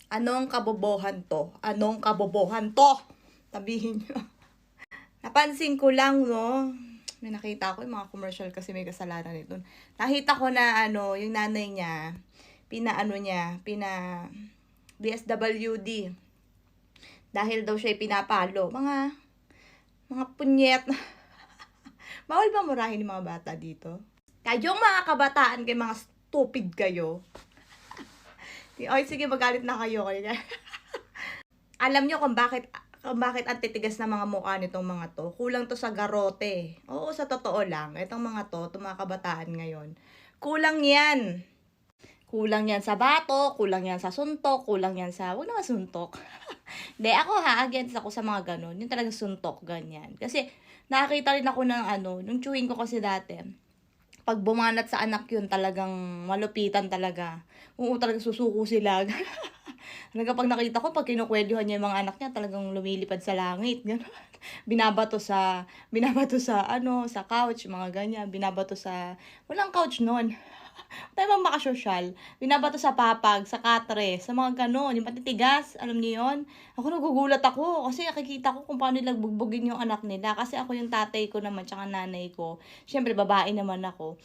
Anong kabobohan to? Anong kabobohan to? Sabihin nyo. Napansin ko lang, no? May nakita ko yung mga commercial kasi may kasalanan nito. Nakita ko na yung nanay niya, pina DSWD. Dahil daw siya pinapalo. Mga punyet. Bawal ba murahin yung mga bata dito? Kayong mga kabataan, kayo mga stupid kayo. Oy, sige, magalit na kayo. Alam nyo kung bakit ang titigas na mga mukha nitong mga to. Kulang to sa garote. Oo, sa totoo lang. Itong mga itong mga kabataan ngayon. Kulang yan. Kulang yan sa bato, kulang yan sa suntok, kulang yan sa, wag naman suntok. De, ako against ako sa mga ganun. Yung talagang suntok, ganyan. Kasi, nakakita rin ako ng nung chewing ko kasi dati, pag bumanat sa anak yun, talagang malupitan talaga. Oo, talagang susuko sila. Pag nakita ko, pag kinukwelyohan niya yung mga anak niya, talagang lumilipad sa langit. Gano'n. Binabato sa sa couch, mga ganyan. Binabato sa, walang couch noon. Tayo bang makasosyal? Binabato sa papag, sa katre, sa mga gano'n, yung patitigas, alam niyo yun? Ako nagugulat ako, kasi nakikita ko kung paano nila bugbugin yung anak nila. Kasi ako yung tatay ko naman, tsaka nanay ko. Siyempre, babae naman ako.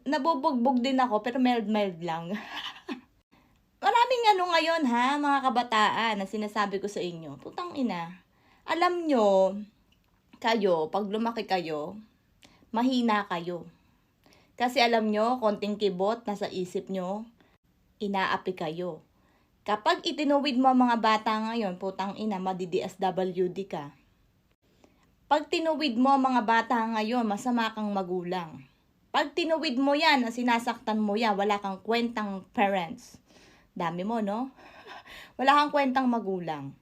Nabubugbog din ako, pero mild lang. Maraming ngayon ha, mga kabataan, na sinasabi ko sa inyo. Putang ina. Alam nyo, kayo, pag lumaki kayo, mahina kayo. Kasi alam nyo, konting kibot nasa isip nyo, inaapi kayo. Kapag itinuwid mo mga bata ngayon, putang ina, madi-DSWD ka. Pag tinuwid mo mga bata ngayon, masama kang magulang. Pag tinuwid mo yan, sinasaktan mo yan, wala kang kwentang parents. Dami mo, no? Wala kang kwentang magulang.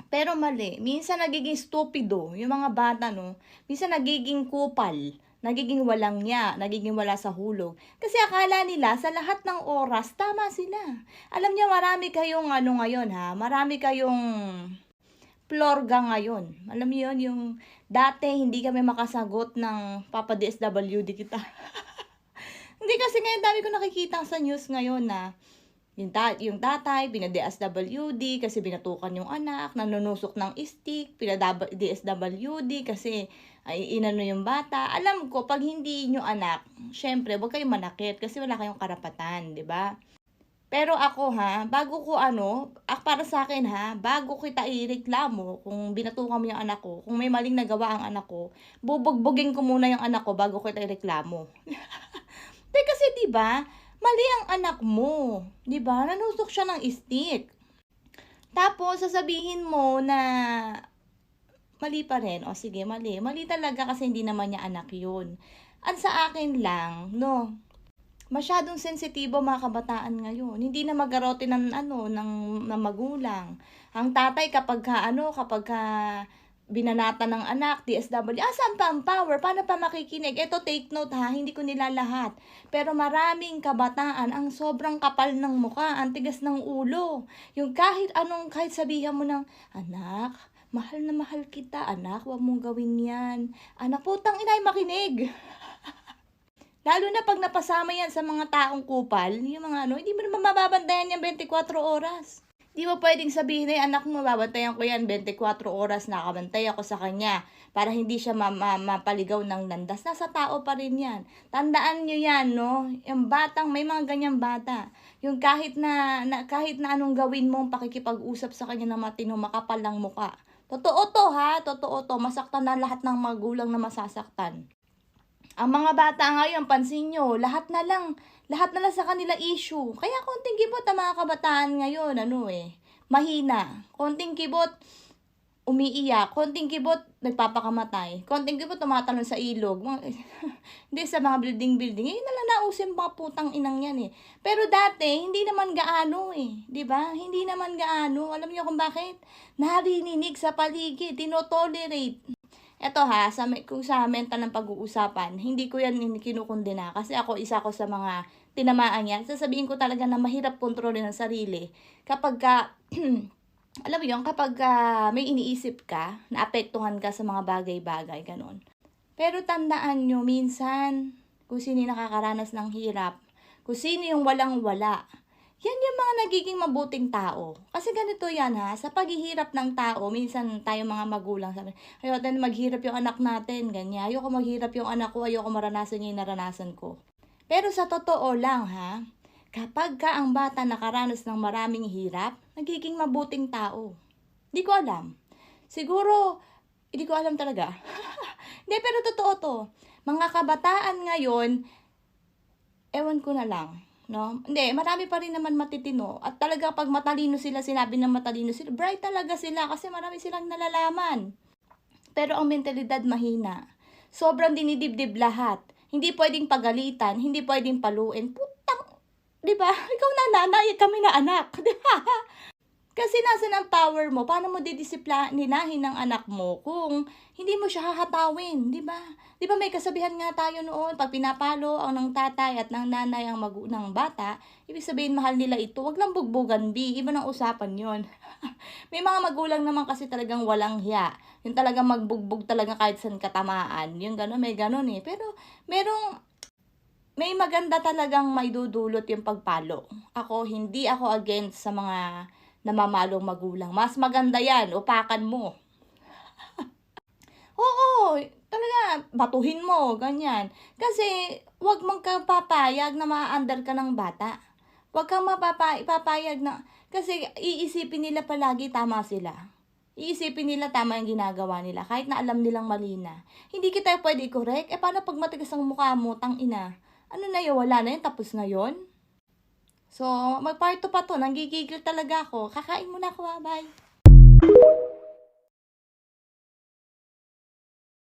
Pero mali, minsan nagiging stupido yung mga bata, no? Minsan nagiging kupal, nagiging walang niya, nagiging wala sa hulog. Kasi akala nila sa lahat ng oras, tama sila. Alam niyo, marami kayong ngayon ha, marami kayong plorga ngayon. Alam niyo yun, yung dati hindi kami makasagot ng Papa DSWD kita. Hindi kasi ngayon dami ko nakikita sa news ngayon na yung tatay, pina-DSWD kasi binatukan yung anak, nanunusok ng stick, pina-DSWD kasi ay inano yung bata. Alam ko, pag hindi nyo anak, syempre, huwag kayong manakit kasi wala kayong karapatan, di ba? Pero ako bago ko para sa akin bago kita ireklamo kung binatukan mo yung anak ko, kung may maling nagawa ang anak ko, bubugbugin ko muna yung anak ko bago kita ireklamo. Kasi 'di ba? Mali ang anak mo, 'di ba? Nanusok siya ng stick. Tapos sasabihin mo na mali pa rin. O sige, mali. Mali talaga kasi hindi naman niya anak 'yun. At sa akin lang, no, masyadong sensitibo mga kabataan ngayon. Hindi na magarote ng magulang. Ang tatay kapag binanata ng anak, DSWD, saan pa ang power? Paano pa makikinig? Ito, take note hindi ko nila lahat. Pero maraming kabataan, ang sobrang kapal ng muka, ang tigas ng ulo. Yung kahit sabihan mo ng, anak, mahal na mahal kita, anak, wag mong gawin yan. Anak, putang inay, makinig. Lalo na pag napasama yan sa mga taong kupal, yung mga hindi mo naman mababantayan yan 24 oras. Di mo pwedeng sabihin anak mo, babantayan ko yan 24 oras, nakabantay ako sa kanya para hindi siya mapaligaw ng landas. Nasa tao pa rin yan. Tandaan nyo yan, no? Yung may mga ganyang bata. Yung kahit na anong gawin mong pakikipag-usap sa kanya na matino, makapal lang muka. Totoo to totoo to. Masaktan na lahat ng magulang na masasaktan. Ang mga bata ngayon, pansin nyo, lahat na lang sa kanila issue. Kaya konting kibot ang mga kabataan ngayon, mahina. Konting kibot, umiiyak. Konting kibot, nagpapakamatay. Konting kibot, tumatalon sa ilog. Hindi sa mga building. Ngayon na lang nausin mga putang inang yan Pero dati, hindi naman gaano Diba? Hindi naman gaano. Alam niyo kung bakit? Narinig sa paligid, tinotolerate. Eto kung sa mental ng pag-uusapan, hindi ko yan kinukundina kasi isa ko sa mga tinamaan yan. Sasabihin ko talaga na mahirap kontrolin ang sarili kapag alam mo yun, kapag may iniisip ka, naapektuhan ka sa mga bagay-bagay, ganun. Pero tandaan nyo, minsan, kung sino nakakaranas ng hirap, kung sino yung walang-wala, Yan yung mga nagiging mabuting tao. Kasi ganito yan ha, sa paghihirap ng tao, minsan tayo mga magulang sabi, ayoko na maghirap yung anak natin, ganyan. Ayoko maghirap yung anak ko, ayoko maranasan yung naranasan ko. Pero sa totoo lang ha, kapag ka ang bata nakaranas ng maraming hirap, nagiging mabuting tao. Hindi ko alam. Siguro, hindi ko alam talaga. Hindi, pero totoo to. Mga kabataan ngayon, ewan ko na lang. No? Hindi, marami pa rin naman matitino. At talaga pag matalino sila, sinabi na matalino sila, bright talaga sila kasi marami silang nalalaman. Pero ang mentalidad mahina. Sobrang dinidibdib lahat. Hindi pwedeng pagalitan, hindi pwedeng paluin. Putang, di ba? Ikaw na nanay, kami na anak. Di ba? Kasi nasa ng power mo, paano mo didisiplinahin ng anak mo kung hindi mo siya hahatawin, di ba? Di ba may kasabihan nga tayo noon, pag pinapalo ang ng tatay at ng nanay ang ng bata, ibig sabihin mahal nila ito, wag lang bugbugan, iba ng usapan yon. May mga magulang naman kasi talagang walang hiya, yung talagang magbugbog talaga kahit saan katamaan, yung gano'n, may gano'n eh. Pero may maganda talagang may dudulot yung pagpalo. Hindi ako against sa mga namamalong magulang. Mas maganda yan, upakan mo. Oo, talaga, batuhin mo, ganyan. Kasi, wag mong kang papayag na ma-under ka ng bata. Wag kang papayag na, kasi iisipin nila palagi tama sila. Iisipin nila tama yung ginagawa nila, kahit na alam nilang mali na. Hindi kita pwede i-correct. Paano pag matigas ang mukha mo, tang ina? Ano na yun, wala na yun, tapos na yun? So, mag-part 2 pa to. Nanggigigil talaga ako. Kakain muna ako, bye.